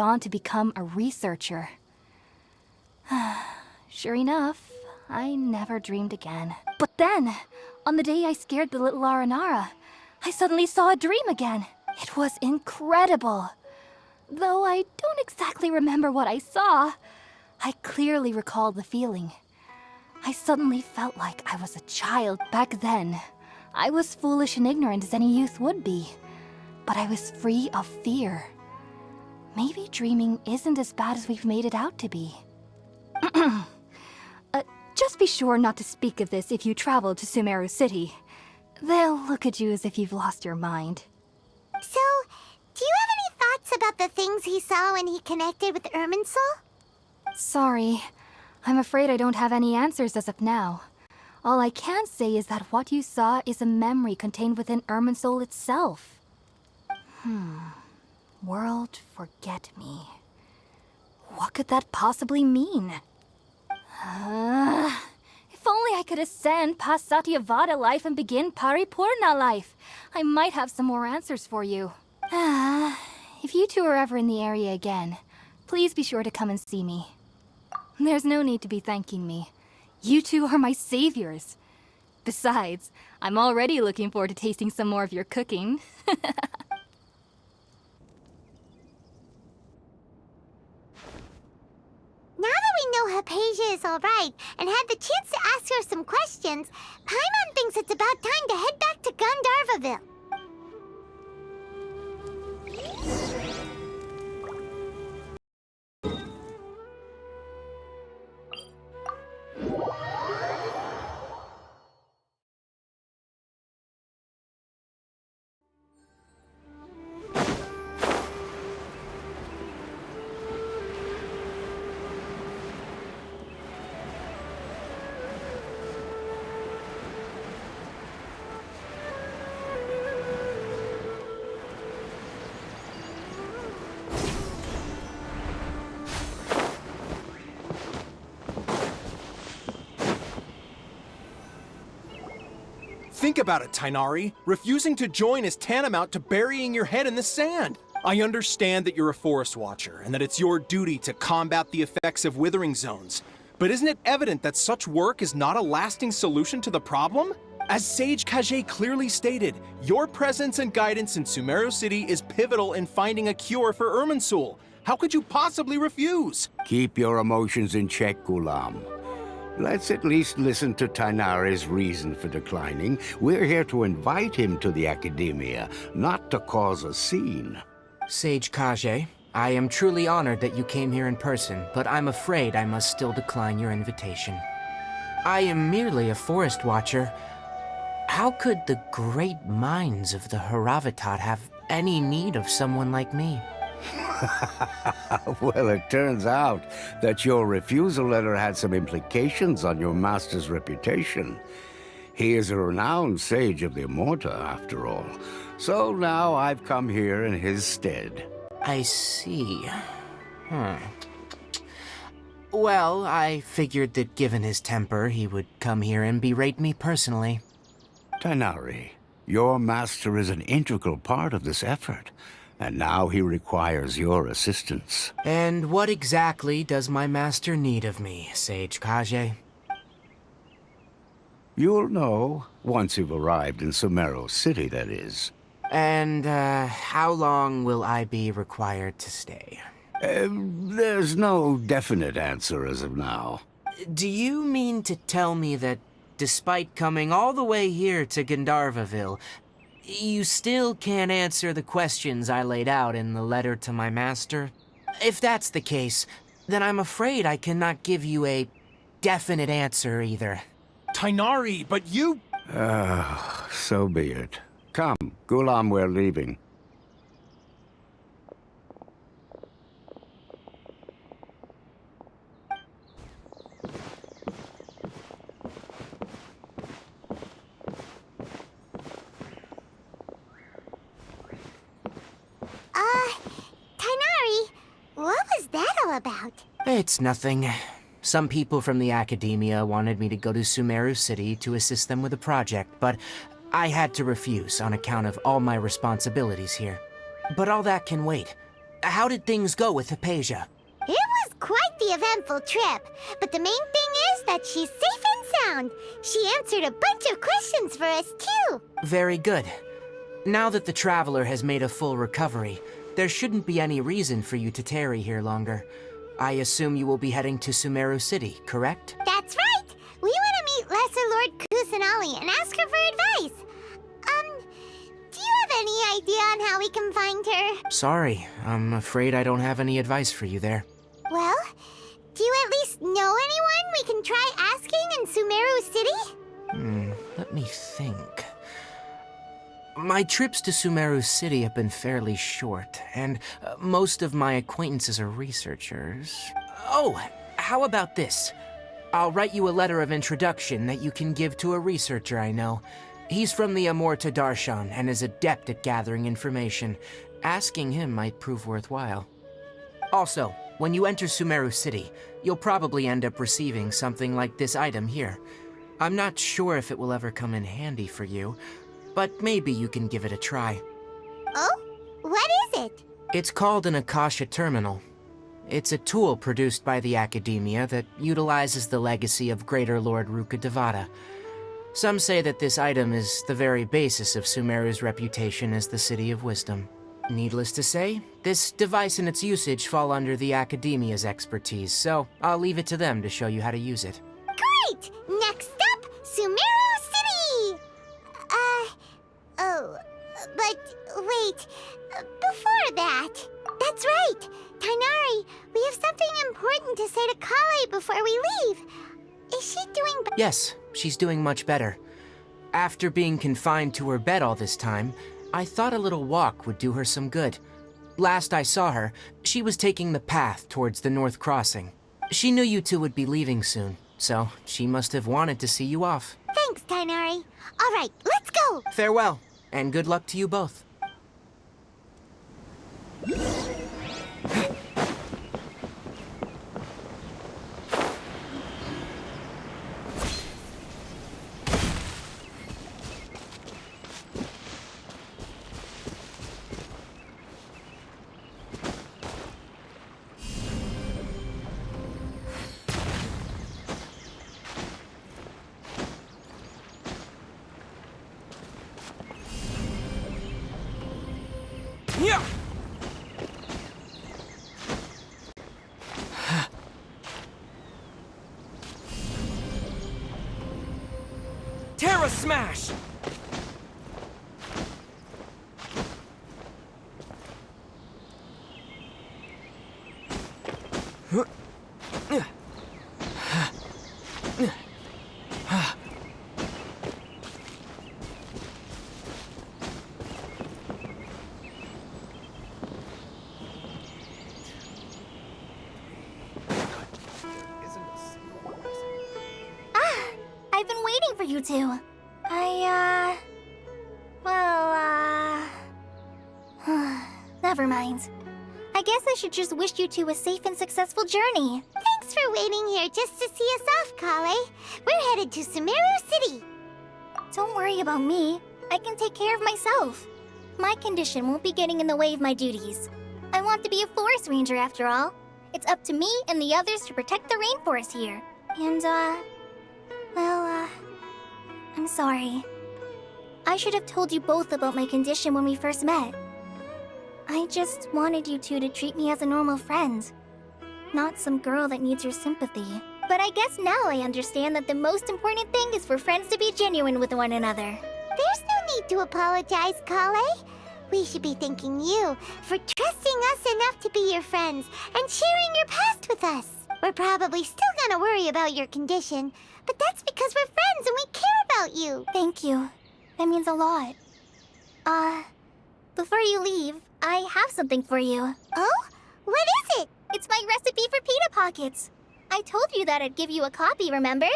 on to become a researcher. Sure enough, I never dreamed again. But then, on the day I scared the little Aranara, I suddenly saw a dream again. It was incredible. Though I don't exactly remember what I saw, I clearly recall the feeling. I suddenly felt like I was a child back then. I was foolish and ignorant as any youth would be, but I was free of fear. Maybe dreaming isn't as bad as we've made it out to be. Just be sure not to speak of this if you travel to Sumeru City. They'll look at you as if you've lost your mind. So, do you have any thoughts about the things he saw when he connected with Irminsul? Sorry. I'm afraid I don't have any answers as of now. All I can say is that what you saw is a memory contained within Irminsul itself. World forget me. What could that possibly mean? If only I could ascend past Satyavada life and begin Paripurna life. I might have some more answers for you. If you two are ever in the area again, please be sure to come and see me. There's no need to be thanking me. You two are my saviors. Besides, I'm already looking forward to tasting some more of your cooking. Now that we know Hypatia is alright and had the chance to ask her some questions, Paimon thinks it's about time to head back to Gandharvaville. Think about it, Tainari. Refusing to join is tantamount to burying your head in the sand. I understand that you're a forest watcher, and that it's your duty to combat the effects of withering zones. But isn't it evident that such work is not a lasting solution to the problem? As Sage Kage clearly stated, your presence and guidance in Sumeru City is pivotal in finding a cure for Irminsul. How could you possibly refuse? Keep your emotions in check, Ghulam. Let's at least listen to Tainari's reason for declining. We're here to invite him to the Academia, not to cause a scene. Sage Kage, I am truly honored that you came here in person, but I'm afraid I must still decline your invitation. I am merely a forest watcher. How could the great minds of the Haravatat have any need of someone like me? Well, it turns out that your refusal letter had some implications on your master's reputation. He is a renowned sage of the Immorta, after all. So now I've come here in his stead. I see. Well, I figured that given his temper, he would come here and berate me personally. Tainari, your master is an integral part of this effort. And now he requires your assistance. And what exactly does my master need of me, Sage Kage? You'll know, once you've arrived in Sumeru City, that is. And, how long will I be required to stay? There's no definite answer as of now. Do you mean to tell me that, despite coming all the way here to Gandharvaville, you still can't answer the questions I laid out in the letter to my master? If that's the case, then I'm afraid I cannot give you a definite answer either. Tainari, but you... So be it. Come, Ghulam, we're leaving. Tainari, what was that all about? It's nothing. Some people from the Academia wanted me to go to Sumeru City to assist them with a project, but I had to refuse on account of all my responsibilities here. But all that can wait. how did things go with Hypatia? It was quite the eventful trip, but the main thing is that she's safe and sound. She answered a bunch of questions for us, too. Very good. Now that the Traveler has made a full recovery, there shouldn't be any reason for you to tarry here longer. I assume you will be heading to Sumeru City, correct? That's right! We want to meet Lesser Lord Kusanali and ask her for advice. Do you have any idea on how we can find her? Sorry, I'm afraid I don't have any advice for you there. Well, do you at least know anyone we can try asking in Sumeru City? Let me think. My trips to Sumeru City have been fairly short, and most of my acquaintances are researchers. Oh, how about this? I'll write you a letter of introduction that you can give to a researcher I know. He's from the Amorta Darshan and is adept at gathering information. Asking him might prove worthwhile. Also, when you enter Sumeru City, you'll probably end up receiving something like this item here. I'm not sure if it will ever come in handy for you, but maybe you can give it a try. Oh? What is it? It's called an Akasha Terminal. It's a tool produced by the Academia that utilizes the legacy of Greater Lord Rukkhadevata. Some say that this item is the very basis of Sumeru's reputation as the City of Wisdom. Needless to say, this device and its usage fall under the Academia's expertise, so I'll leave it to them to show you how to use it. Great! Next up, Sumeru City! But wait, before that, that's right! Tainari, we have something important to say to Kale before we leave. Is she doing Yes, she's doing much better. After being confined to her bed all this time, I thought a little walk would do her some good. Last I saw her, she was taking the path towards the North Crossing. She knew you two would be leaving soon, so she must have wanted to see you off. Thanks, Tainari. All right, let's go! Farewell, and good luck to you both. Yeah! Terra Smash! I've been waiting for you two. Never mind. I guess I should just wish you two a safe and successful journey. Thanks for waiting here just to see us off, Kale. We're headed to Sumeru City. Don't worry about me. I can take care of myself. My condition won't be getting in the way of my duties. I want to be a forest ranger after all. It's up to me and the others to protect the rainforest here. And, I'm sorry. I should have told you both about my condition when we first met. I just wanted you two to treat me as a normal friend, not some girl that needs your sympathy. But I guess now I understand that the most important thing is for friends to be genuine with one another. There's no need to apologize, Kale. We should be thanking you for trusting us enough to be your friends and sharing your past with us. We're probably still gonna worry about your condition, but that's because we're friends and we care about you. Thank you. That means a lot. Before you leave, I have something for you. Oh? What is it? It's my recipe for pita pockets. I told you that I'd give you a copy, remember?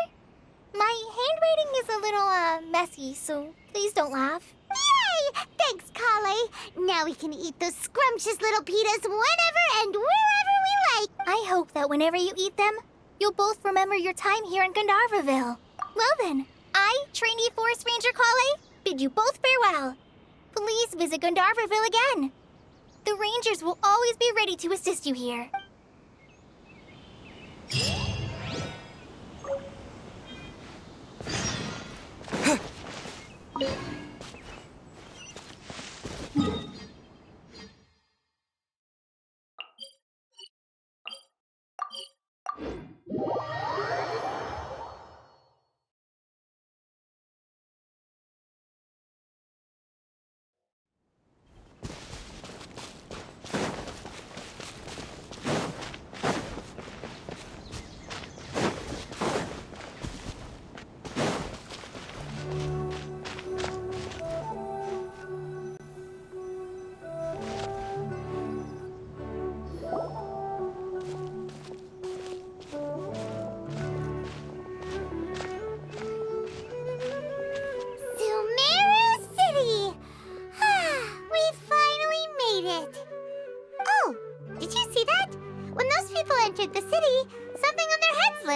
My handwriting is a little, messy, so please don't laugh. Yay! Thanks, Kale. Now we can eat those scrumptious little pitas whenever and wherever we like. I hope that whenever you eat them, you'll both remember your time here in Gandharvaville. Well then, I, trainee Forest Ranger Kale, bid you both farewell. Please visit Gandharvaville again. The Rangers will always be ready to assist you here.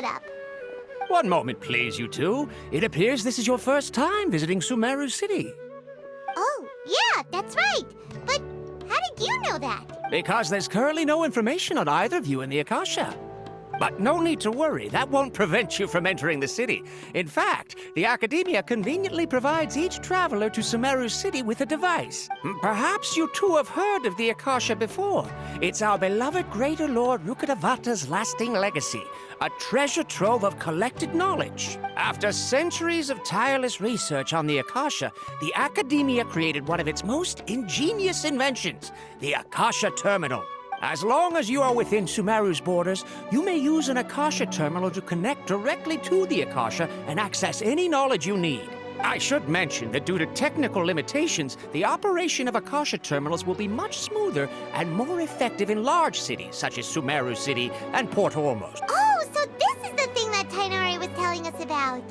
Up. One moment, please, you two. It appears this is your first time visiting Sumeru City. Oh, yeah, that's right. But how did you know that? Because there's currently no information on either of you in the Akasha. But no need to worry, that won't prevent you from entering the city. In fact, the Academia conveniently provides each traveler to Sumeru City with a device. Perhaps you two have heard of the Akasha before. It's our beloved Greater Lord Rukkhadevata's lasting legacy, a treasure trove of collected knowledge. After centuries of tireless research on the Akasha, the Academia created one of its most ingenious inventions, the Akasha Terminal. As long as you are within Sumeru's borders, you may use an Akasha terminal to connect directly to the Akasha and access any knowledge you need. I should mention that due to technical limitations, the operation of Akasha terminals will be much smoother and more effective in large cities such as Sumeru City and Port Ormuz. Oh, so this is the thing that Tainari was telling us about.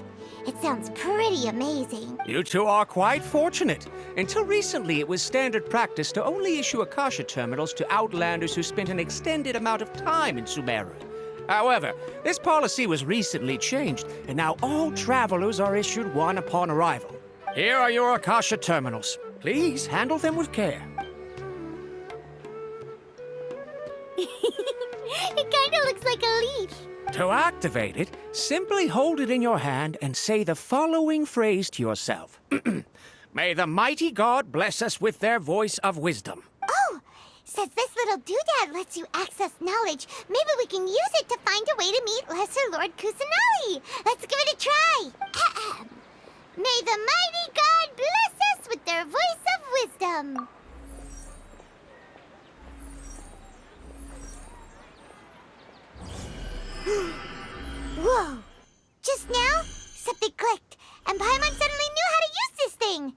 It sounds pretty amazing. You two are quite fortunate. Until recently, it was standard practice to only issue Akasha terminals to outlanders who spent an extended amount of time in Sumeru. However, this policy was recently changed, and now all travelers are issued one upon arrival. Here are your Akasha terminals. Please handle them with care. It kinda looks like a leaf. To activate it, simply hold it in your hand and say the following phrase to yourself. May the mighty God bless us with their voice of wisdom. Oh, since this little doodad lets you access knowledge, maybe we can use it to find a way to meet Lesser Lord Kusanali. Let's give it a try. Ahem. May the mighty God bless us with their voice of wisdom. Whoa! Just now, something clicked, and Paimon suddenly knew how to use this thing.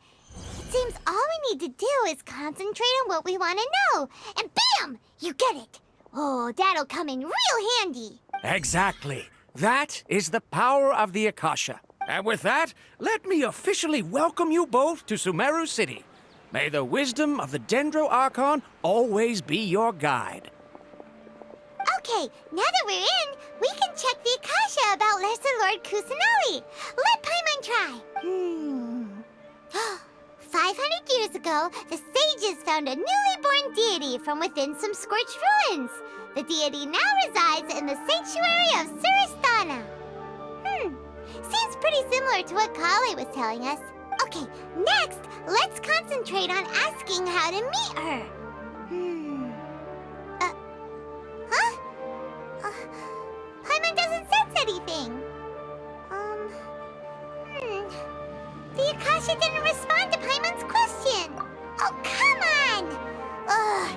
It seems all we need to do is concentrate on what we want to know, and bam! You get it. Oh, that'll come in real handy. Exactly. That is the power of the Akasha. And with that, let me officially welcome you both to Sumeru City. May the wisdom of the Dendro Archon always be your guide. Okay, now that we're in, we can check the Akasha about Lesser Lord Kusanali. Let Paimon try. 500 years ago, the sages found a newly born deity from within some scorched ruins. The deity now resides in the sanctuary of Suristana. Seems pretty similar to what Kale was telling us. Okay, next, let's concentrate on asking how to meet her. Paimon doesn't sense anything. The Akasha didn't respond to Paimon's question. Oh, come on! Ugh.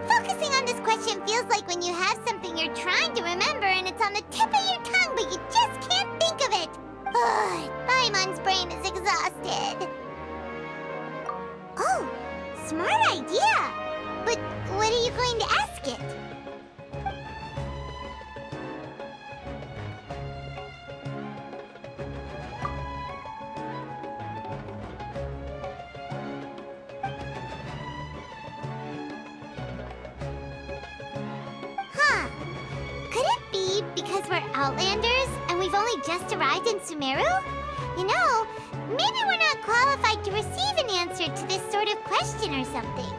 Focusing on this question feels like when you have something you're trying to remember and it's on the tip of your tongue, but you just can't think of it. Ugh. Paimon's brain is exhausted. Oh, smart idea. But what are you going to ask it? Because we're Outlanders and we've only just arrived in Sumeru? You know, maybe we're not qualified to receive an answer to this sort of question or something.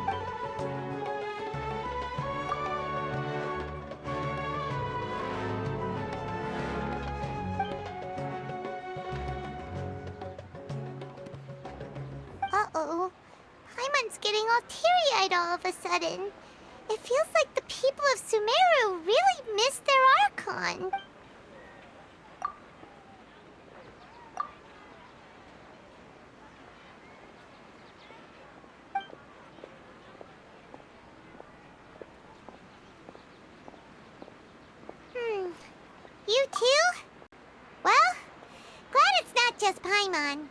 Uh-oh. Paimon's getting all teary-eyed all of a sudden. It feels like the people of Sumeru really missed their Archon. You too? Well, glad it's not just Paimon.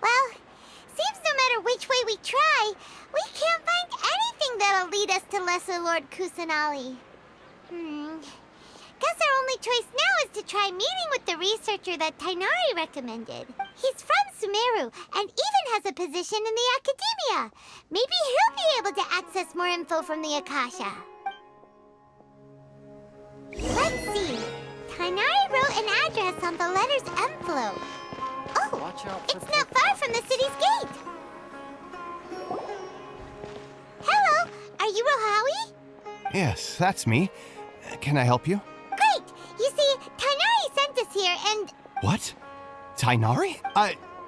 Well, seems no matter which way we try, we can't find anything that'll lead us to Lesser Lord Kusanali. Guess our only choice now is to try meeting with the researcher that Tainari recommended. He's from Sumeru and even has a position in the Academia. Maybe he'll be able to access more info from the Akasha. Let's see. Tainari wrote an address on the letter's envelope. Oh, it's not far from the city's gate. Hello, are you Rohawi? Yes, that's me. Can I help you? Great! You see, Tainari sent us here and... What? Tainari?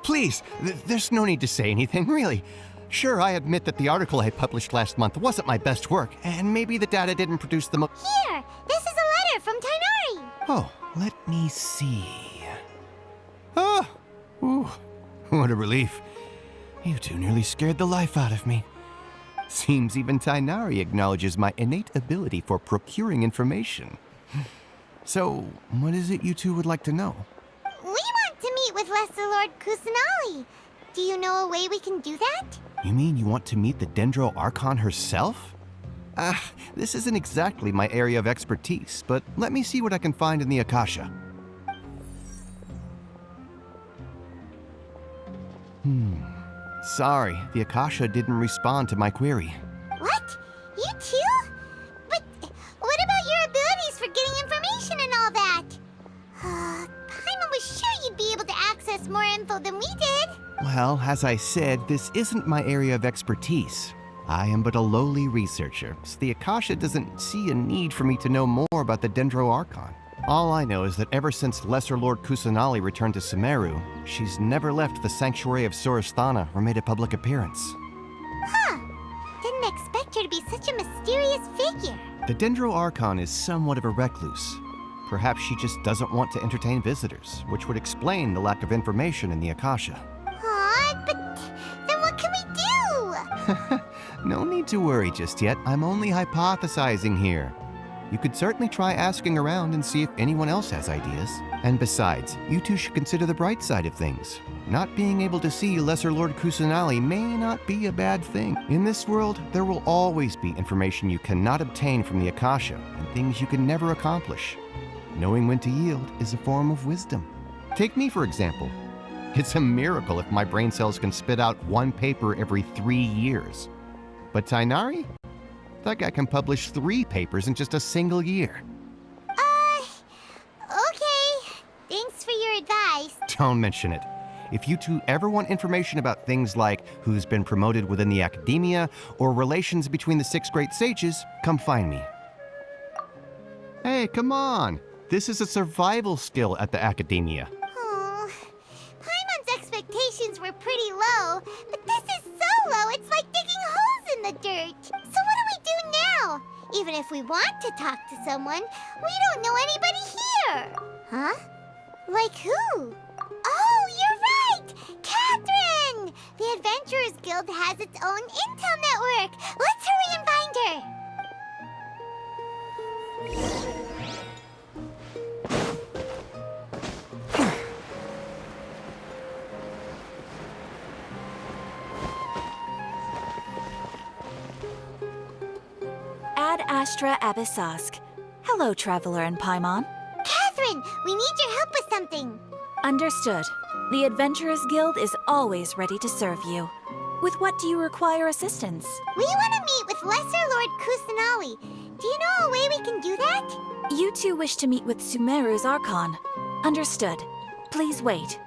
Please, there's no need to say anything, really. Sure, I admit that the article I published last month wasn't my best work, and maybe the data didn't produce the Here, this is a letter from Tainari. Oh, let me see. Oh, ooh, what a relief. You two nearly scared the life out of me. Seems even Tainari acknowledges my innate ability for procuring information. So, what is it you two would like to know? We want to meet with Lesser Lord Kusanali. Do you know a way we can do that? You mean you want to meet the Dendro Archon herself? This isn't exactly my area of expertise, but let me see what I can find in the Akasha. Sorry, the Akasha didn't respond to my query. What? You too? But what about your abilities for getting information and all that? Paimon was sure you'd be able to access more info than we did. Well, as I said, this isn't my area of expertise. I am but a lowly researcher, so the Akasha doesn't see a need for me to know more about the Dendro Archon. All I know is that ever since Lesser Lord Kusanali returned to Sumeru, she's never left the Sanctuary of Sorasthana or made a public appearance. Huh. Didn't expect her to be such a mysterious figure. The Dendro Archon is somewhat of a recluse. Perhaps she just doesn't want to entertain visitors, which would explain the lack of information in the Akasha. But then what can we do? No need to worry just yet. I'm only hypothesizing here. You could certainly try asking around and see if anyone else has ideas. And besides, you two should consider the bright side of things. Not being able to see Lesser Lord Kusanali may not be a bad thing. In this world, there will always be information you cannot obtain from the Akasha and things you can never accomplish. Knowing when to yield is a form of wisdom. Take me, for example. It's a miracle if my brain cells can spit out one paper every 3 years. But Tainari? That guy can publish 3 papers in just a single year. Okay. Thanks for your advice. Don't mention it. If you two ever want information about things like who's been promoted within the Academia or relations between the 6 great sages, come find me. Hey, come on. This is a survival skill at the Academia. Oh, Paimon's expectations were pretty low, but this is so low it's like digging holes in the dirt. So what do we do now? Even if we want to talk to someone, we don't know anybody here. Huh? Like who? Oh, you're right! Catherine! The Adventurers Guild has its own intel network. Let's hurry and find her. Ad Astra Abyssask. Hello, Traveler and Paimon. Catherine, we need your help with something. Understood. The Adventurers Guild is always ready to serve you. With what do you require assistance? We want to meet with Lesser Lord Kusanali. Do you know a way we can do that? You two wish to meet with Sumeru's Archon. Understood. Please wait.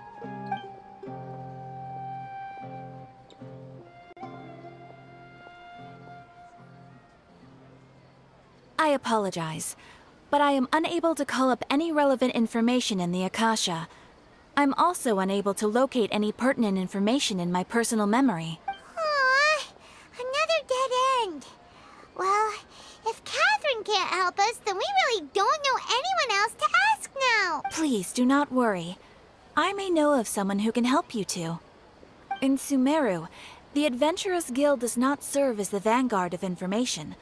I apologize, but I am unable to call up any relevant information in the Akasha. I'm also unable to locate any pertinent information in my personal memory. Aw, another dead end. Well, if Catherine can't help us, then we really don't know anyone else to ask now. Please do not worry. I may know of someone who can help you two. In Sumeru, the Adventurers Guild does not serve as the vanguard of information.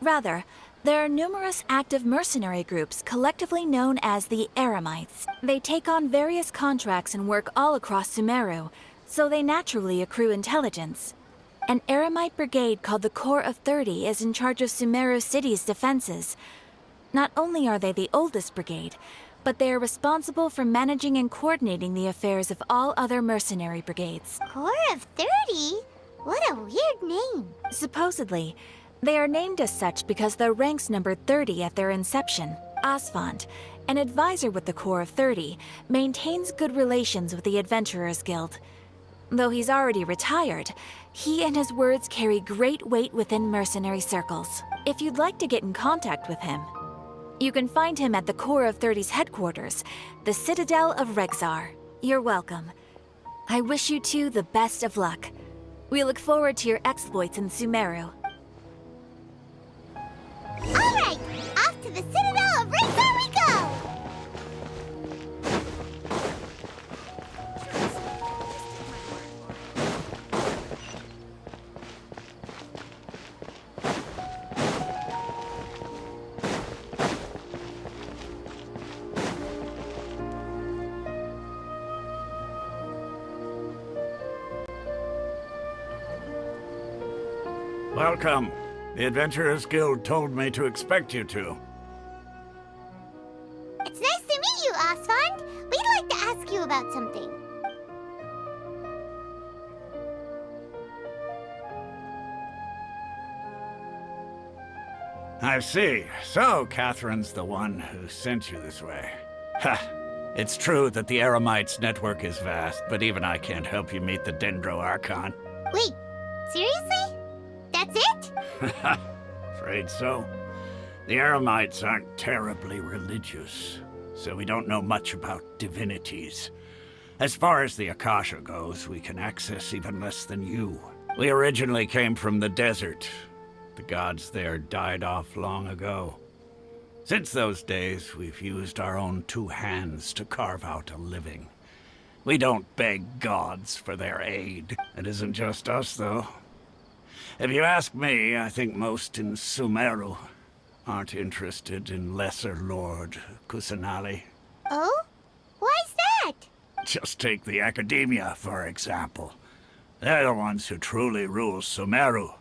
Rather, there are numerous active mercenary groups collectively known as the Eremites. They take on various contracts and work all across Sumeru, so they naturally accrue intelligence. An Eremite brigade called the Corps of 30 is in charge of Sumeru City's defenses. Not only are they the oldest brigade, but they are responsible for managing and coordinating the affairs of all other mercenary brigades. Corps of 30? What a weird name. Supposedly, they are named as such because their ranks numbered 30 at their inception. Asfand, an advisor with the Corps of 30, maintains good relations with the Adventurers Guild. Though he's already retired, he and his words carry great weight within mercenary circles. If you'd like to get in contact with him, you can find him at the Corps of 30's headquarters, the Citadel of Rexar. You're welcome. I wish you two the best of luck. We look forward to your exploits in Sumeru. All right, off to the Citadel of Rexar we go! Welcome. The Adventurers Guild told me to expect you two. It's nice to meet you, Asfand. We'd like to ask you about something. I see. So, Catherine's the one who sent you this way. Ha! It's true that the Eremites' network is vast, but even I can't help you meet the Dendro Archon. Wait, seriously? That's it? Afraid so. The Eremites aren't terribly religious, so we don't know much about divinities. As far as the Akasha goes, we can access even less than you. We originally came from the desert. The gods there died off long ago. Since those days, we've used our own two hands to carve out a living. We don't beg gods for their aid. It isn't just us, though. If you ask me, I think most in Sumeru aren't interested in Lesser Lord Kusanali. Oh? Why's that? Just take the Academia, for example. They're the ones who truly rule Sumeru.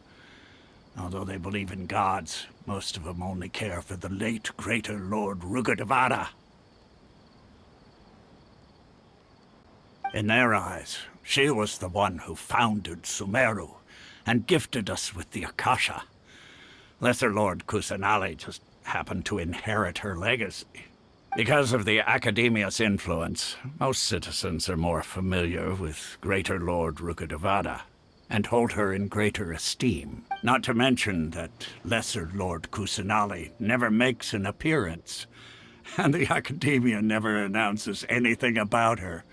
Although they believe in gods, most of them only care for the late Greater Lord Rugadavada. In their eyes, she was the one who founded Sumeru and gifted us with the Akasha. Lesser Lord Kusanali just happened to inherit her legacy. Because of the Academia's influence, most citizens are more familiar with Greater Lord Rugadavada and hold her in greater esteem. Not to mention that Lesser Lord Kusanali never makes an appearance, and the Academia never announces anything about her.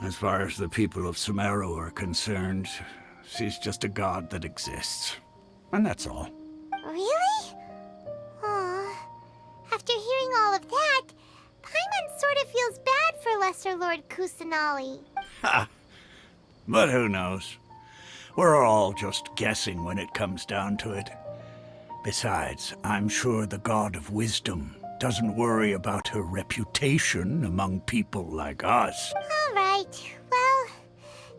As far as the people of Sumeru are concerned, she's just a god that exists. And that's all. Really? Aw. After hearing all of that, Paimon sort of feels bad for Lesser Lord Kusanali. Ha! But who knows? We're all just guessing when it comes down to it. Besides, I'm sure the God of Wisdom doesn't worry about her reputation among people like us. All right. Well,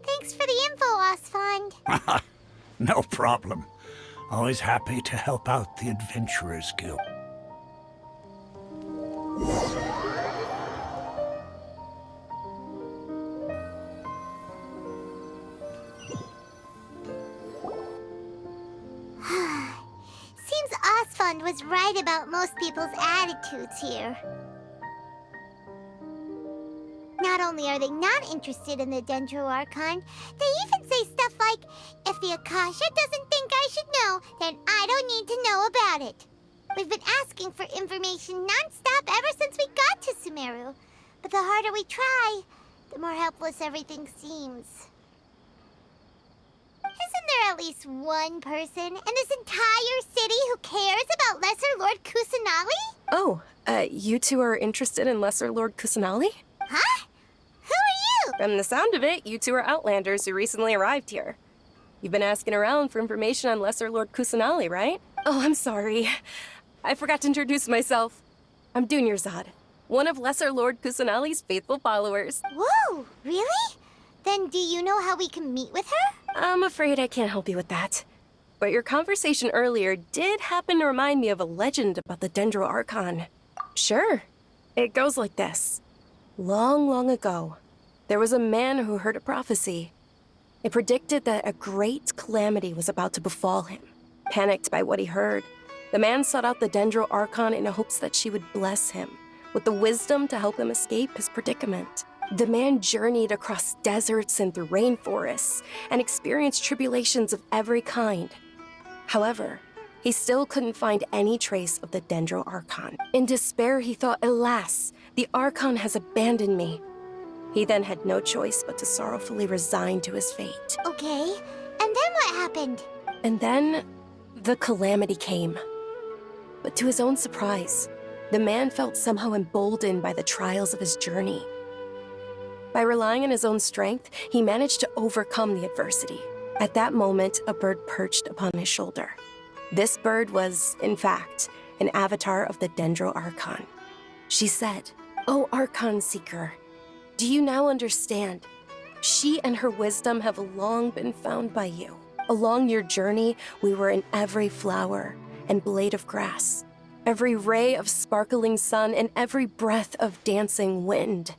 thanks for the info, Asfand. No problem. Always happy to help out the Adventurers Guild. Seems Asfand was right about most people's attitudes here. Not only are they not interested in the Dendro Archon, they even say stuff like, if the Akasha doesn't think I should know, then I don't need to know about it. We've been asking for information non-stop ever since we got to Sumeru. But the harder we try, the more helpless everything seems. Isn't there at least one person in this entire city who cares about Lesser Lord Kusanali? Oh, you two are interested in Lesser Lord Kusanali? Huh? Who are you? From the sound of it, you two are Outlanders who recently arrived here. You've been asking around for information on Lesser Lord Kusanali, right? Oh, I'm sorry. I forgot to introduce myself. I'm Dunyarzad, one of Lesser Lord Kusanali's faithful followers. Whoa, really? Then do you know how we can meet with her? I'm afraid I can't help you with that. But your conversation earlier did happen to remind me of a legend about the Dendro Archon. Sure. It goes like this. Long, long ago, there was a man who heard a prophecy. It predicted that a great calamity was about to befall him. Panicked by what he heard, the man sought out the Dendro Archon in hopes that she would bless him with the wisdom to help him escape his predicament. The man journeyed across deserts and through rainforests and experienced tribulations of every kind. However, he still couldn't find any trace of the Dendro Archon. In despair, he thought, alas, the Archon has abandoned me. He then had no choice but to sorrowfully resign to his fate. Okay, and then what happened? And then, the calamity came. But to his own surprise, the man felt somehow emboldened by the trials of his journey. By relying on his own strength, he managed to overcome the adversity. At that moment, a bird perched upon his shoulder. This bird was, in fact, an avatar of the Dendro Archon. She said, "O Archon Seeker, do you now understand? She and her wisdom have long been found by you. Along your journey, we were in every flower and blade of grass, every ray of sparkling sun, and every breath of dancing wind.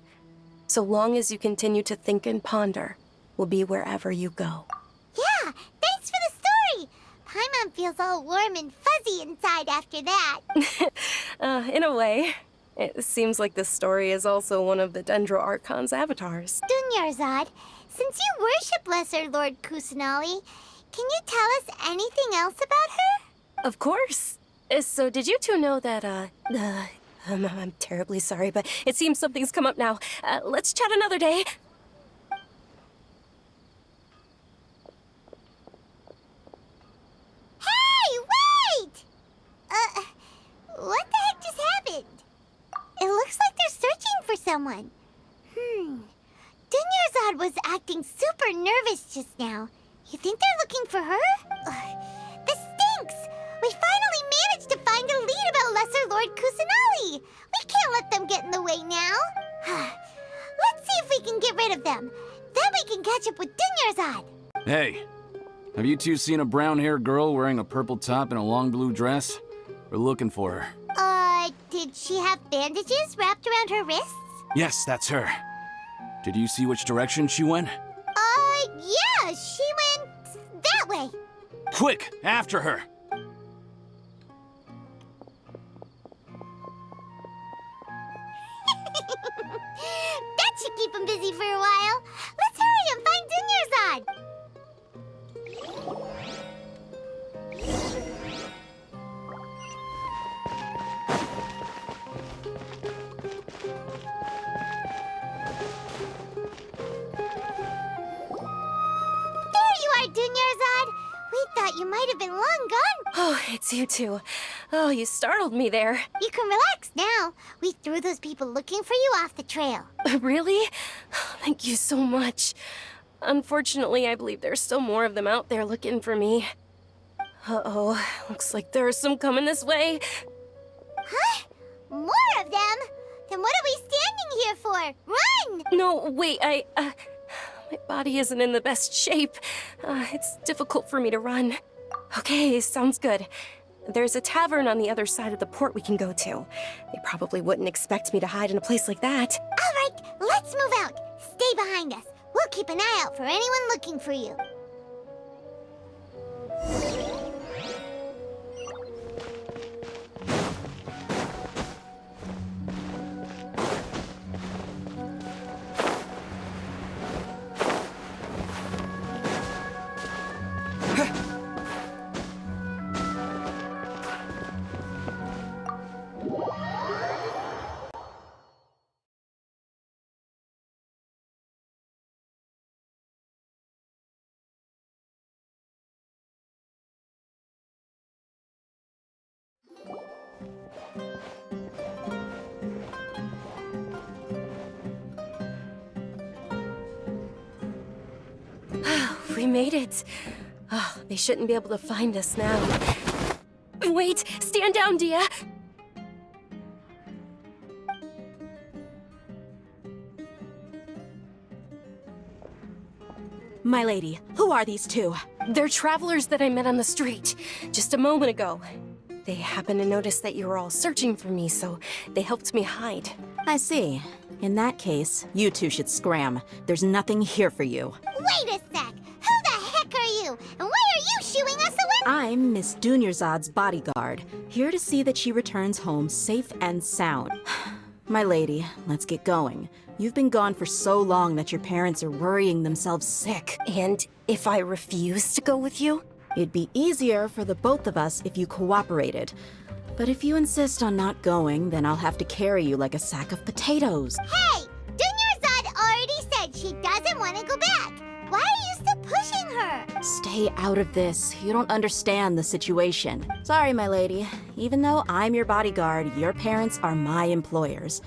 So long as you continue to think and ponder, we'll be wherever you go." Yeah, thanks for the story! Paimon feels all warm and fuzzy inside after that. In a way. It seems like this story is also one of the Dendro Archon's avatars. Dunyarzad, since you worship Lesser Lord Kusanali, can you tell us anything else about her? Of course. So did you two know that, I'm terribly sorry, but it seems something's come up now. Let's chat another day. Hey, wait! What the heck just happened? It looks like they're searching for someone. Dunyarzad was acting super nervous just now. You think they're looking for her? This stinks! We finally managed to find a lead about Lesser Lord Kusanali! We can't let them get in the way now. Let's see if we can get rid of them. Then we can catch up with Dunyarzad. Hey, have you two seen a brown-haired girl wearing a purple top and a long blue dress? We're looking for her. Did she have bandages wrapped around her wrists? Yes, that's her. Did you see which direction she went? Yeah, she went that way. Quick, after her! That should keep him busy for a while. Let's hurry and find Dunyarzad. There you are, Dunyarzad. We thought you might have been long gone. Oh, it's you two. Oh, you startled me there. You can relax now. We threw those people looking for you off the trail. Really? Thank you so much. Unfortunately, I believe there's still more of them out there looking for me. Uh-oh, looks like there's some coming this way. Huh? More of them? Then what are we standing here for? Run! No, wait, my body isn't in the best shape. It's difficult for me to run. Okay, sounds good. There's a tavern on the other side of the port we can go to. They probably wouldn't expect me to hide in a place like that. All right, let's move out. Stay behind us. We'll keep an eye out for anyone looking for you. We made it. Oh, they shouldn't be able to find us now. Wait! Stand down, Dia! My lady, who are these two? They're travelers that I met on the street just a moment ago. They happened to notice that you were all searching for me, so they helped me hide. I see. In that case, you two should scram. There's nothing here for you. Wait a sec! Who the heck are you? And why are you shooing us away? I'm Miss Dunyarzad's bodyguard, here to see that she returns home safe and sound. My lady, let's get going. You've been gone for so long that your parents are worrying themselves sick. And if I refuse to go with you? It'd be easier for the both of us if you cooperated. But if you insist on not going, then I'll have to carry you like a sack of potatoes. Hey! Dunyarzad already said she doesn't want to go back. Why are you still pushing her? Stay out of this. You don't understand the situation. Sorry, my lady. Even though I'm your bodyguard, your parents are my employers.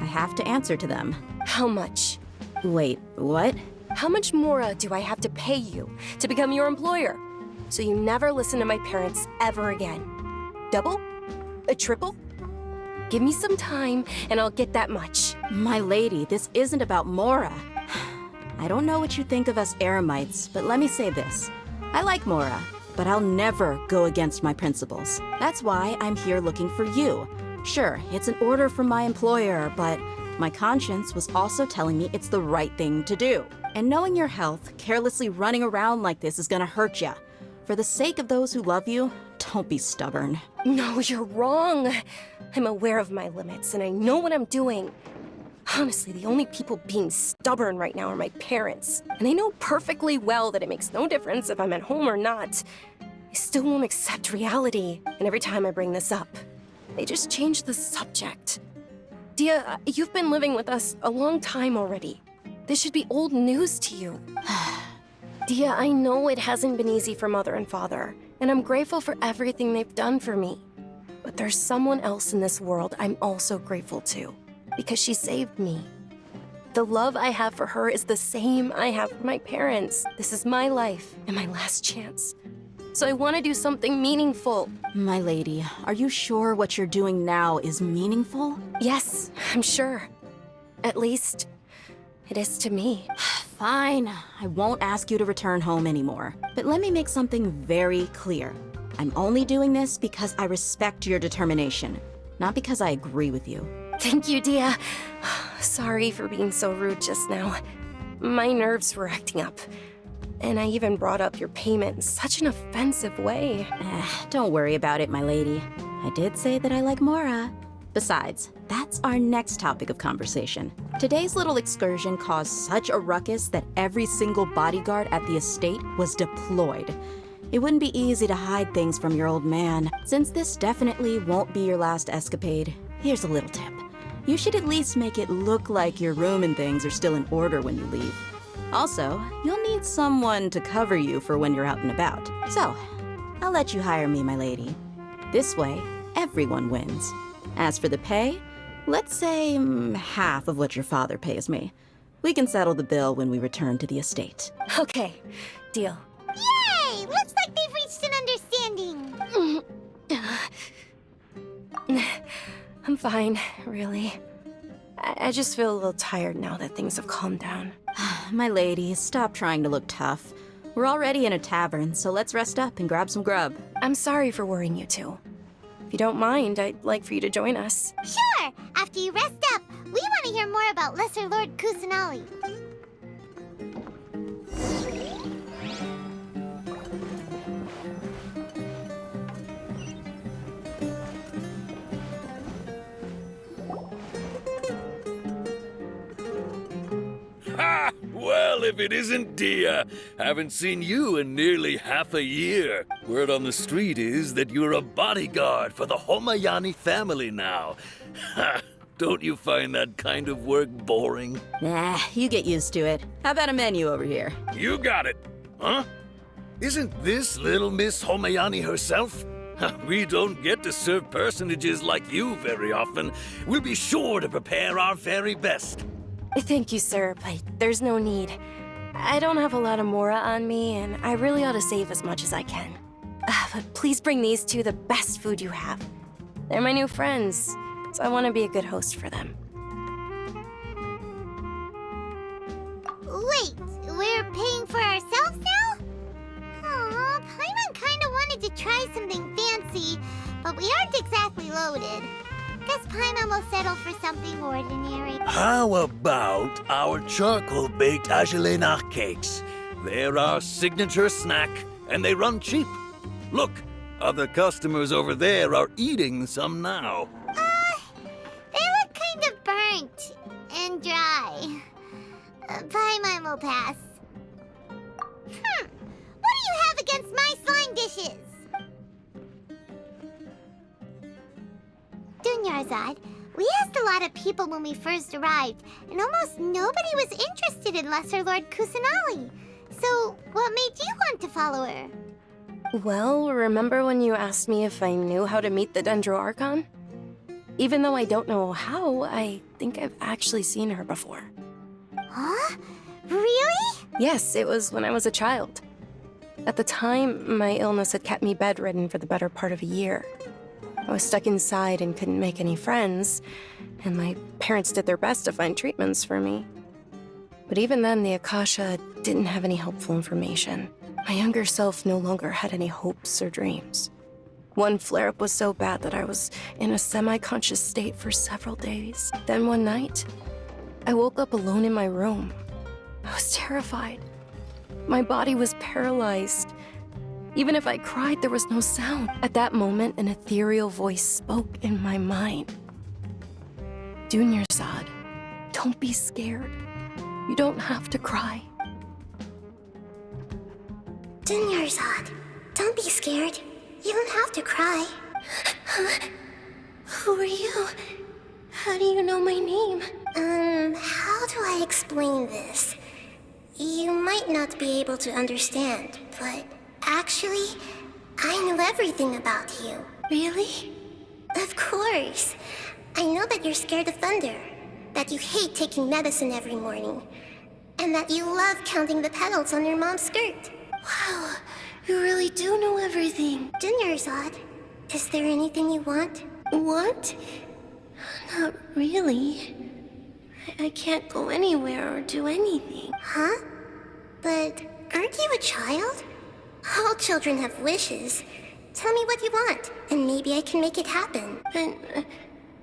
I have to answer to them. How much? Wait, what? How much more do I have to pay you to become your employer? So you never listen to my parents ever again. Double? A triple? Give me some time and I'll get that much. My lady, this isn't about Mora. I don't know what you think of us Eremites, but let me say this. I like Mora, but I'll never go against my principles. That's why I'm here looking for you. Sure, it's an order from my employer, but my conscience was also telling me it's the right thing to do. And knowing your health, carelessly running around like this is gonna hurt ya. For the sake of those who love you, don't be stubborn. No, you're wrong. I'm aware of my limits and I know what I'm doing. Honestly, the only people being stubborn right now are my parents. And they know perfectly well that it makes no difference if I'm at home or not. They still won't accept reality. And every time I bring this up, they just change the subject. Dia, you've been living with us a long time already. This should be old news to you. Dia, I know it hasn't been easy for Mother and Father, and I'm grateful for everything they've done for me. But there's someone else in this world I'm also grateful to, because she saved me. The love I have for her is the same I have for my parents. This is my life and my last chance. So I want to do something meaningful. My lady, are you sure what you're doing now is meaningful? Yes, I'm sure. At least, it is to me. Fine, I won't ask you to return home anymore. But let me make something very clear. I'm only doing this because I respect your determination, not because I agree with you. Thank you, Dia. Sorry for being so rude just now. My nerves were acting up. And I even brought up your payment in such an offensive way. Don't worry about it, my lady. I did say that I like Mora. Besides, that's our next topic of conversation. Today's little excursion caused such a ruckus that every single bodyguard at the estate was deployed. It wouldn't be easy to hide things from your old man. Since this definitely won't be your last escapade, here's a little tip. You should at least make it look like your room and things are still in order when you leave. Also, you'll need someone to cover you for when you're out and about. So, I'll let you hire me, my lady. This way, everyone wins. As for the pay, let's say half of what your father pays me. We can settle the bill when we return to the estate. Okay, deal. Yay! Looks like they've reached an understanding. I'm fine, really. I just feel a little tired now that things have calmed down. My lady, stop trying to look tough. We're already in a tavern, so let's rest up and grab some grub. I'm sorry for worrying you two. If you don't mind, I'd like for you to join us. Sure! After you rest up, we want to hear more about Lesser Lord Kusanali. Ha! Well, if it isn't Dia. Haven't seen you in nearly half a year. Word on the street is that you're a bodyguard for the Homayani family now. Ha! Don't you find that kind of work boring? Nah, you get used to it. How about a menu over here? You got it. Huh? Isn't this little Miss Homayani herself? We don't get to serve personages like you very often. We'll be sure to prepare our very best. Thank you, sir, but there's no need. I don't have a lot of Mora on me, and I really ought to save as much as I can. But please bring these two the best food you have. They're my new friends, so I want to be a good host for them. Wait, we're paying for ourselves now? Aw, Paimon kinda wanted to try something fancy, but we aren't exactly loaded. Guess Paimon will settle for something ordinary. How about our charcoal-baked Agelenach cakes? They're our signature snack, and they run cheap. Look, other customers over there are eating some now. They look kind of burnt and dry. Paimon will pass. What do you have against my slime dishes? Dunyarzad, we asked a lot of people when we first arrived, and almost nobody was interested in Lesser Lord Kusanali. So, what made you want to follow her? Well, remember when you asked me if I knew how to meet the Dendro Archon? Even though I don't know how, I think I've actually seen her before. Huh? Really? Yes, it was when I was a child. At the time, my illness had kept me bedridden for the better part of a year. I was stuck inside and couldn't make any friends, and my parents did their best to find treatments for me. But even then, the Akasha didn't have any helpful information. My younger self no longer had any hopes or dreams. One flare-up was so bad that I was in a semi-conscious state for several days. Then one night, I woke up alone in my room. I was terrified. My body was paralyzed. Even if I cried, there was no sound. At that moment, an ethereal voice spoke in my mind. Dunyarzad, don't be scared. You don't have to cry. Dunyarzad, don't be scared. You don't have to cry. Who are you? How do you know my name? How do I explain this? You might not be able to understand, but actually, I know everything about you. Really? Of course. I know that you're scared of thunder, that you hate taking medicine every morning, and that you love counting the petals on your mom's skirt. Wow, you really do know everything. Dunyarzad, is there anything you want? Want? Not really. I can't go anywhere or do anything. Huh? But aren't you a child? All children have wishes. Tell me what you want, and maybe I can make it happen. But,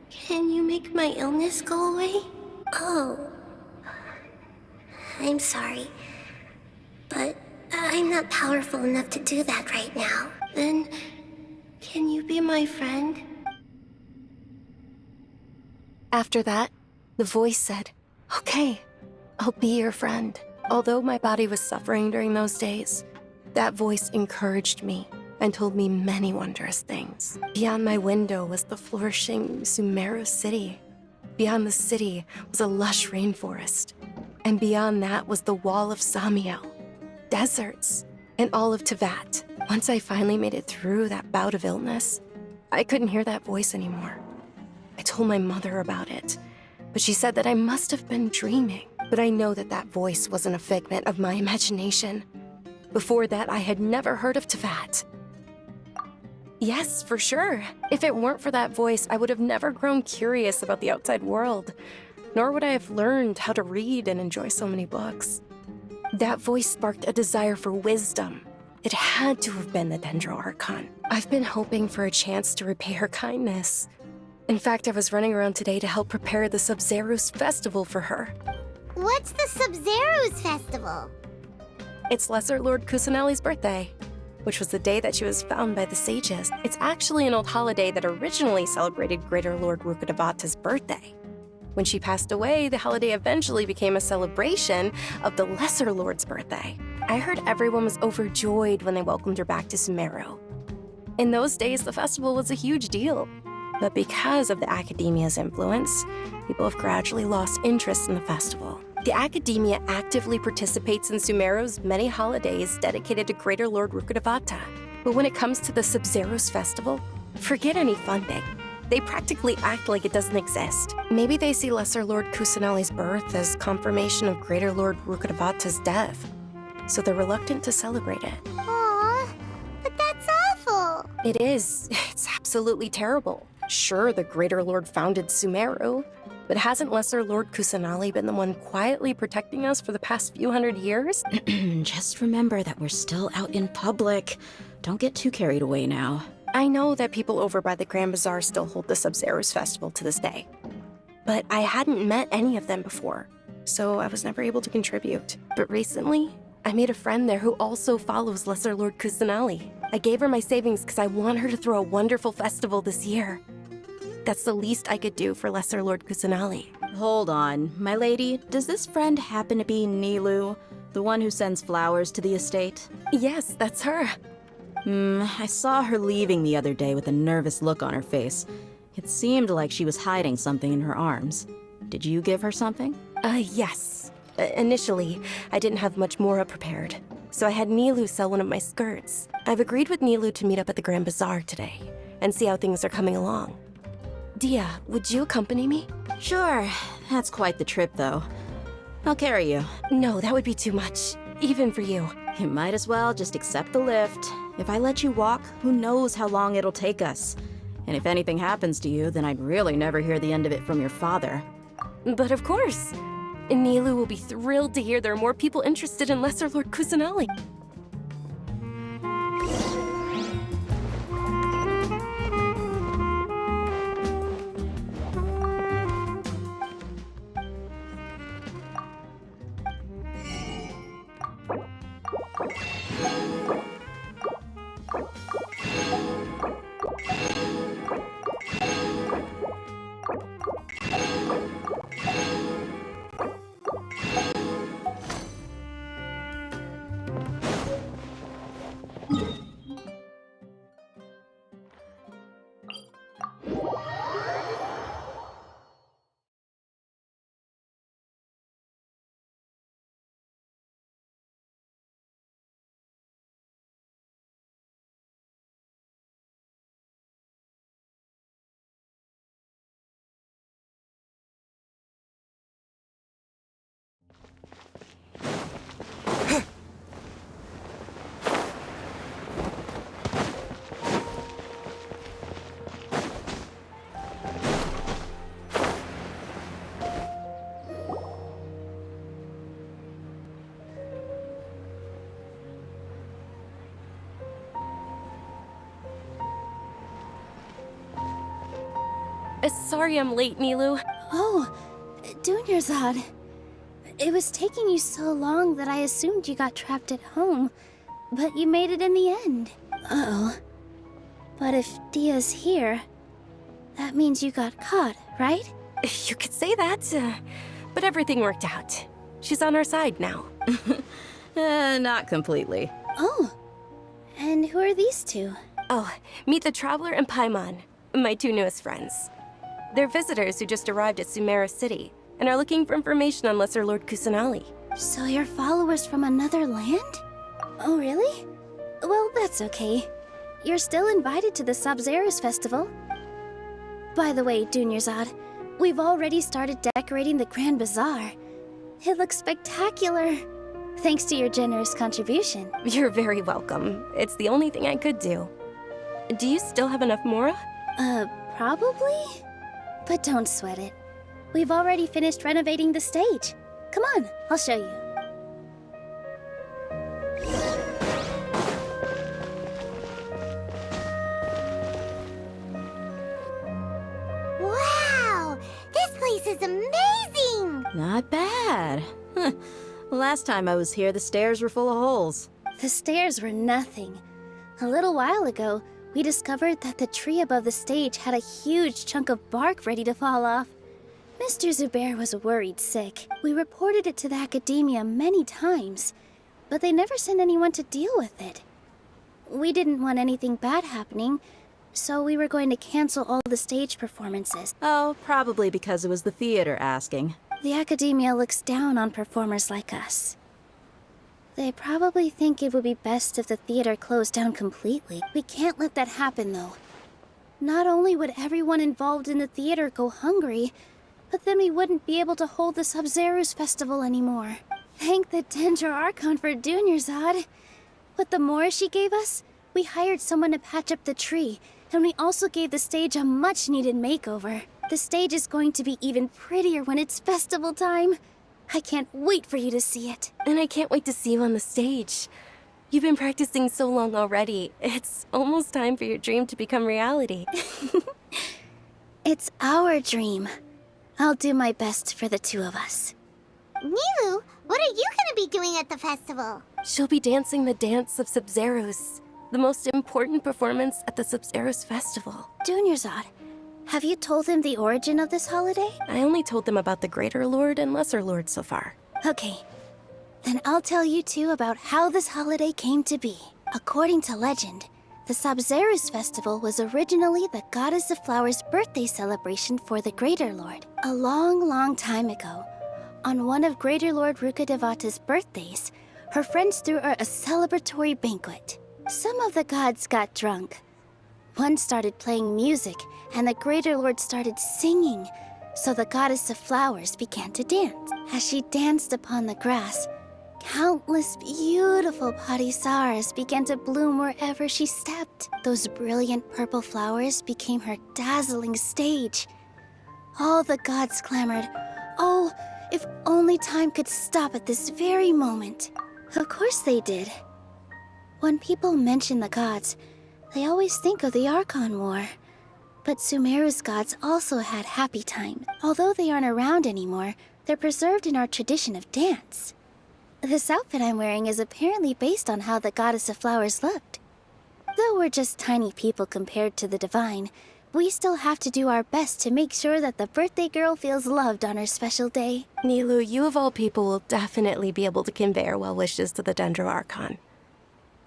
can you make my illness go away? Oh. I'm sorry. But I'm not powerful enough to do that right now. Then, can you be my friend? After that, the voice said, "Okay, I'll be your friend." Although my body was suffering during those days, that voice encouraged me and told me many wondrous things. Beyond my window was the flourishing Sumeru city. Beyond the city was a lush rainforest. And beyond that was the wall of Samiel, deserts, and all of Tevat. Once I finally made it through that bout of illness, I couldn't hear that voice anymore. I told my mother about it, but she said that I must have been dreaming. But I know that that voice wasn't a figment of my imagination. Before that, I had never heard of Tevat. Yes, for sure. If it weren't for that voice, I would have never grown curious about the outside world, nor would I have learned how to read and enjoy so many books. That voice sparked a desire for wisdom. It had to have been the Dendro Archon. I've been hoping for a chance to repay her kindness. In fact, I was running around today to help prepare the Sabzerus Festival for her. What's the Sabzerus Festival? It's Lesser Lord Kusanali's birthday, which was the day that she was found by the sages. It's actually an old holiday that originally celebrated Greater Lord Rukkhadevata's birthday. When she passed away, the holiday eventually became a celebration of the Lesser Lord's birthday. I heard everyone was overjoyed when they welcomed her back to Sumeru. In those days, the festival was a huge deal. But because of the Academia's influence, people have gradually lost interest in the festival. The Academia actively participates in Sumeru's many holidays dedicated to Greater Lord Rukkhadevata. But when it comes to the Sabzerus Festival, forget any funding. They practically act like it doesn't exist. Maybe they see Lesser Lord Kusanali's birth as confirmation of Greater Lord Rukkhadevata's death, so they're reluctant to celebrate it. Aw, but that's awful. It is. It's absolutely terrible. Sure, the Greater Lord founded Sumeru, but hasn't Lesser Lord Kusanali been the one quietly protecting us for the past few hundred years? Just remember that we're still out in public. Don't get too carried away now. I know that people over by the Grand Bazaar still hold the Sabzerus Festival to this day, but I hadn't met any of them before, so I was never able to contribute. But recently, I made a friend there who also follows Lesser Lord Kusanali. I gave her my savings because I want her to throw a wonderful festival this year. That's the least I could do for Lesser Lord Kusanali. Hold on, my lady. Does this friend happen to be Nilu, the one who sends flowers to the estate? Yes, that's her. I saw her leaving the other day with a nervous look on her face. It seemed like she was hiding something in her arms. Did you give her something? Yes. Initially, I didn't have much Mora prepared, so I had Nilu sell one of my skirts. I've agreed with Nilu to meet up at the Grand Bazaar today and see how things are coming along. Dia, would you accompany me? Sure. That's quite the trip, though. I'll carry you. No, that would be too much, even for you. You might as well just accept the lift. If I let you walk, who knows how long it'll take us. And if anything happens to you, then I'd really never hear the end of it from your father. But of course. Nilu will be thrilled to hear there are more people interested in Lesser Lord Kusanali. Sorry I'm late, Nilu. Oh, Dunyarzad. It was taking you so long that I assumed you got trapped at home, but you made it in the end. Uh-oh. But if Dia's here, that means you got caught, right? You could say that, but everything worked out. She's on our side now. Not completely. Oh, and who are these two? Oh, meet the Traveler and Paimon, my two newest friends. They're visitors who just arrived at Sumeru City and are looking for information on Lesser Lord Kusanali. So you're followers from another land? Oh, really? Well, that's okay. You're still invited to the Sabzerus Festival. By the way, Dunyarzad, we've already started decorating the Grand Bazaar. It looks spectacular. Thanks to your generous contribution. You're very welcome. It's the only thing I could do. Do you still have enough Mora? Probably? But don't sweat it. We've already finished renovating the stage. Come on, I'll show you. Wow! This place is amazing! Not bad. Last time I was here, the stairs were full of holes. The stairs were nothing. A little while ago, we discovered that the tree above the stage had a huge chunk of bark ready to fall off. Mr. Zubair was worried sick. We reported it to the academia many times, but they never sent anyone to deal with it. We didn't want anything bad happening, so we were going to cancel all the stage performances. Oh, probably because it was the theater asking. The academia looks down on performers like us. They probably think it would be best if the theater closed down completely. We can't let that happen, though. not only would everyone involved in the theater go hungry, but then we wouldn't be able to hold the Sabzerus Festival anymore. Thank the Dendro Archon for Dunyarzad. With the more she gave us, we hired someone to patch up the tree, and we also gave the stage a much-needed makeover. The stage is going to be even prettier when it's festival time. I can't wait for you to see it. And I can't wait to see you on the stage. You've been practicing so long already. It's almost time for your dream to become reality. It's our dream. I'll do my best for the two of us. Nilu, what are you gonna be doing at the festival? She'll be dancing the dance of Sabzerus, the most important performance at the Sabzerus Festival. Dunyarzad, have you told them the origin of this holiday? I only told them about the Greater Lord and Lesser Lord so far. Okay. Then I'll tell you two about how this holiday came to be. According to legend, the Sabzerus Festival was originally the Goddess of Flowers' birthday celebration for the Greater Lord. A long, long time ago, on one of Greater Lord Rukkhadevata's birthdays, her friends threw her a celebratory banquet. Some of the gods got drunk. One started playing music, and the Greater Lord started singing, so the Goddess of Flowers began to dance. As she danced upon the grass, countless beautiful parisaras began to bloom wherever she stepped. Those brilliant purple flowers became her dazzling stage. All the gods clamored, "Oh, if only time could stop at this very moment." Of course they did. When people mention the gods, they always think of the Archon War. But Sumeru's gods also had happy times. Although they aren't around anymore, they're preserved in our tradition of dance. This outfit I'm wearing is apparently based on how the Goddess of Flowers looked. Though we're just tiny people compared to the Divine, we still have to do our best to make sure that the birthday girl feels loved on her special day. Nilu, you of all people will definitely be able to convey our well wishes to the Dendro Archon.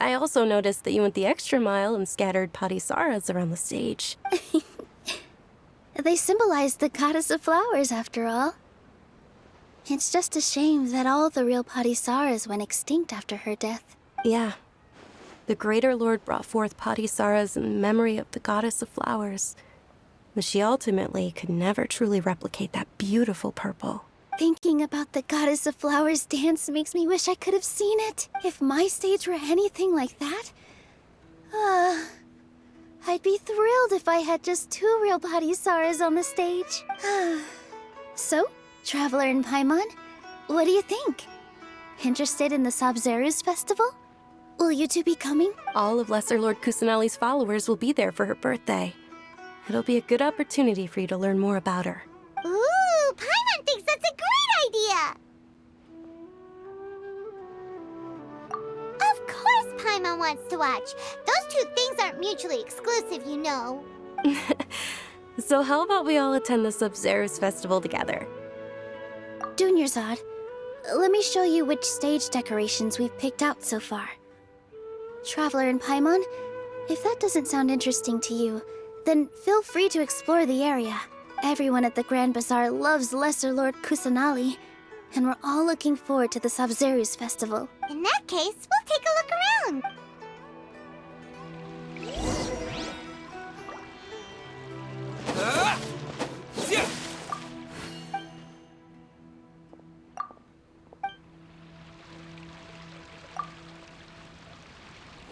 I also noticed that you went the extra mile and scattered parisaras around the stage. They symbolize the Goddess of Flowers, after all. It's just a shame that all the real parisaras went extinct after her death. Yeah. The Greater Lord brought forth parisaras in memory of the Goddess of Flowers, but she ultimately could never truly replicate that beautiful purple. Thinking about the Goddess of Flowers dance makes me wish I could have seen it. If my stage were anything like that, I'd be thrilled if I had just 2 real parisaras on the stage. So, Traveler and Paimon, what do you think? Interested in the Sabzerus Festival? Will you two be coming? All of Lesser Lord Kusanali's followers will be there for her birthday. It'll be a good opportunity for you to learn more about her. Ooh, Paimon thinks that's a great idea! Of course Paimon wants to watch. Those two things aren't mutually exclusive, you know. So how about we all attend the Sabzerus Festival together? Dunyarzad, let me show you which stage decorations we've picked out so far. Traveler and Paimon, if that doesn't sound interesting to you, then feel free to explore the area. Everyone at the Grand Bazaar loves Lesser Lord Kusanali, and we're all looking forward to the Sabzerus Festival. In that case, we'll take a look around.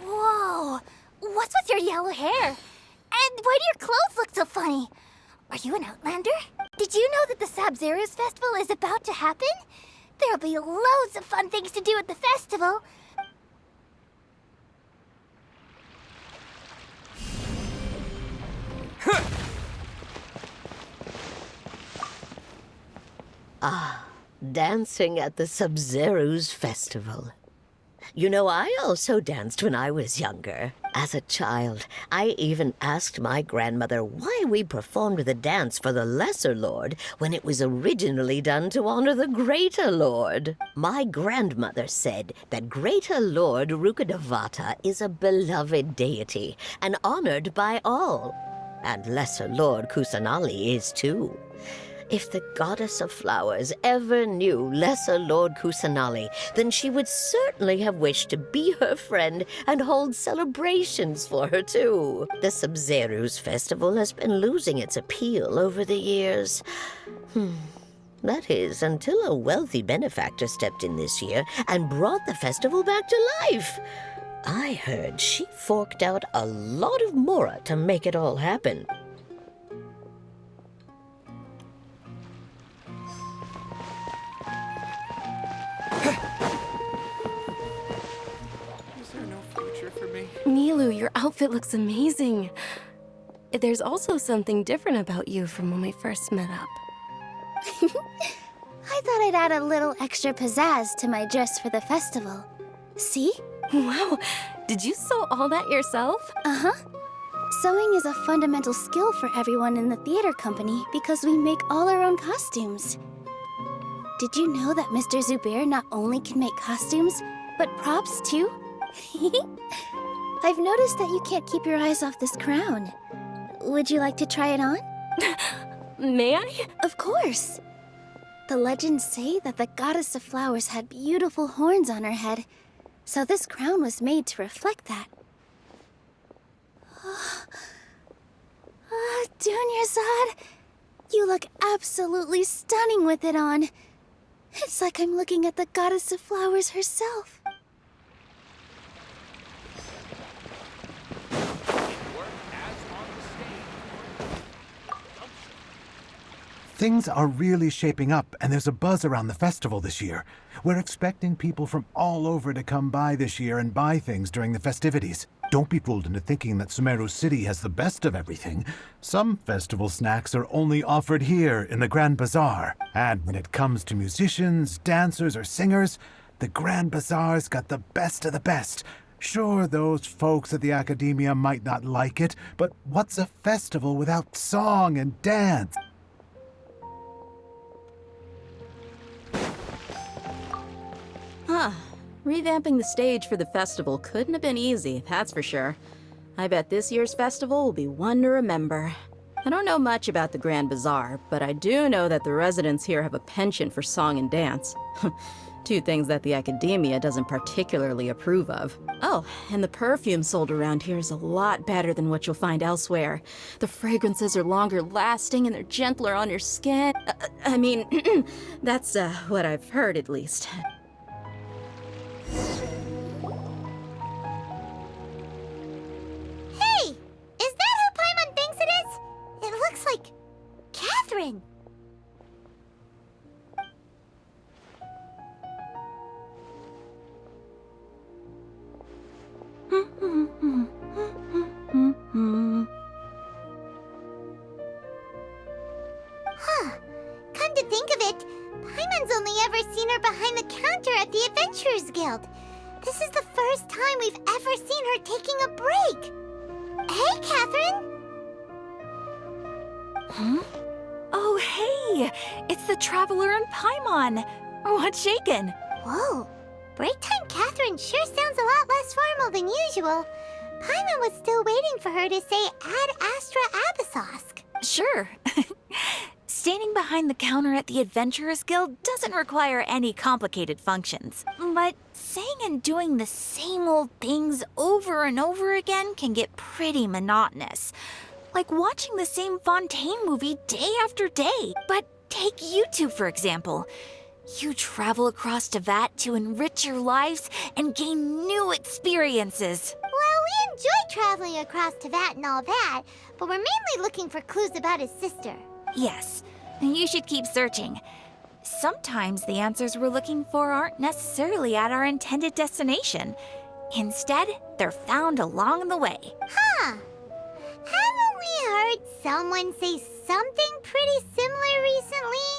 Whoa! What's with your yellow hair? And why do your clothes look so funny? Are you an Outlander? Did you know that the Sabzerus Festival is about to happen? There'll be loads of fun things to do at the festival. Dancing at the Sabzerus Festival. You know, I also danced when I was younger. As a child, I even asked my grandmother why we performed the dance for the Lesser Lord when it was originally done to honor the Greater Lord. My grandmother said that Greater Lord Rukkhadevata is a beloved deity and honored by all. And Lesser Lord Kusanali is too. If the goddess of flowers ever knew lesser Lord Kusanali, then she would certainly have wished to be her friend and hold celebrations for her, too. The Sabzerus Festival has been losing its appeal over the years. That is, until a wealthy benefactor stepped in this year and brought the festival back to life. I heard she forked out a lot of mora to make it all happen. Is there no future for me? Milu, your outfit looks amazing. There's also something different about you from when we first met up. I thought I'd add a little extra pizzazz to my dress for the festival. See? Wow, did you sew all that yourself? Uh-huh. Sewing is a fundamental skill for everyone in the theater company because we make all our own costumes. Did you know that Mr. Zubair not only can make costumes, but props too? I've noticed that you can't keep your eyes off this crown. Would you like to try it on? May I? Of course. The legends say that the goddess of flowers had beautiful horns on her head, so this crown was made to reflect that. Dunyarzad, you look absolutely stunning with it on. It's like I'm looking at the goddess of flowers herself. Things are really shaping up, and there's a buzz around the festival this year. We're expecting people from all over to come by this year and buy things during the festivities. Don't be fooled into thinking that Sumeru City has the best of everything. Some festival snacks are only offered here in the Grand Bazaar. And when it comes to musicians, dancers, or singers, the Grand Bazaar's got the best of the best. Sure, those folks at the Academia might not like it, but what's a festival without song and dance? Huh. Revamping the stage for the festival couldn't have been easy, that's for sure. I bet this year's festival will be one to remember. I don't know much about the Grand Bazaar, but I do know that the residents here have a penchant for song and dance. Two things that the Academia doesn't particularly approve of. Oh, and the perfume sold around here is a lot better than what you'll find elsewhere. The fragrances are longer lasting and they're gentler on your skin. I mean, that's what I've heard at least. Hey! Is that who Paimon thinks it is? It looks like Catherine. Huh. Come to think of it, Paimon's only ever seen her behind the counter at the Adventurers Guild. This is the first time we've ever seen her taking a break. Hey, Catherine! Huh? Oh, hey! It's the Traveler and Paimon! What's shaken? Whoa. Break time Catherine sure sounds a lot less formal than usual. Paimon was still waiting for her to say Ad Astra Abyssosk. Sure. Standing behind the counter at the Adventurers Guild doesn't require any complicated functions. But saying and doing the same old things over and over again can get pretty monotonous. Like watching the same Fontaine movie day after day. But take you two, for example. You travel across Teyvat to enrich your lives and gain new experiences. Well, we enjoy traveling across Teyvat and all that, but we're mainly looking for clues about his sister. Yes, you should keep searching. Sometimes the answers we're looking for aren't necessarily at our intended destination. Instead, they're found along the way. Huh. Haven't we heard someone say something pretty similar recently?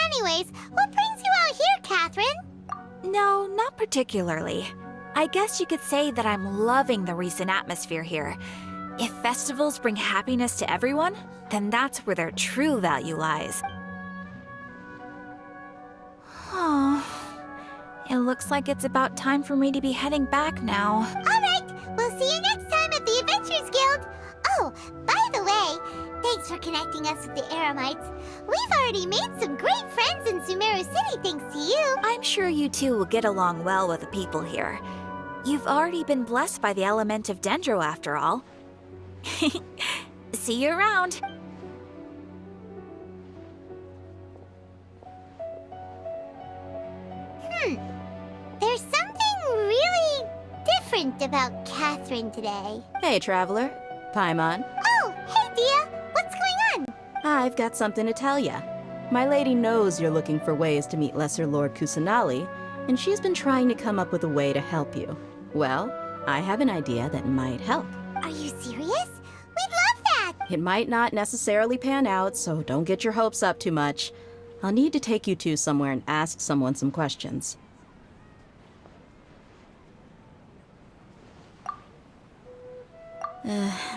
Anyways, what brings you out here, Catherine? No, not particularly. I guess you could say that I'm loving the recent atmosphere here. If festivals bring happiness to everyone, then that's where their true value lies. Oh, it looks like it's about time for me to be heading back now. All right, we'll see you next time at the Adventurers Guild. Oh, by the way, Thanks for connecting us with the Eremites. We've already made some great friends in Sumeru City thanks to you. I'm sure you two will get along well with the people here. You've already been blessed by the element of Dendro after all. See you around. There's something really different about Catherine today. Hey, Traveler. Paimon. Oh, hey, Dia. What's going on? I've got something to tell ya. My lady knows you're looking for ways to meet Lesser Lord Kusanali, and she's been trying to come up with a way to help you. Well, I have an idea that might help. Are you serious? We'd love that! It might not necessarily pan out, so don't get your hopes up too much. I'll need to take you two somewhere and ask someone some questions.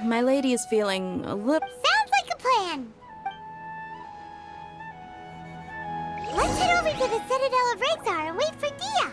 My lady is feeling a little... Sounds like a plan! Let's head over to the Citadel of Rexar and wait for Dia!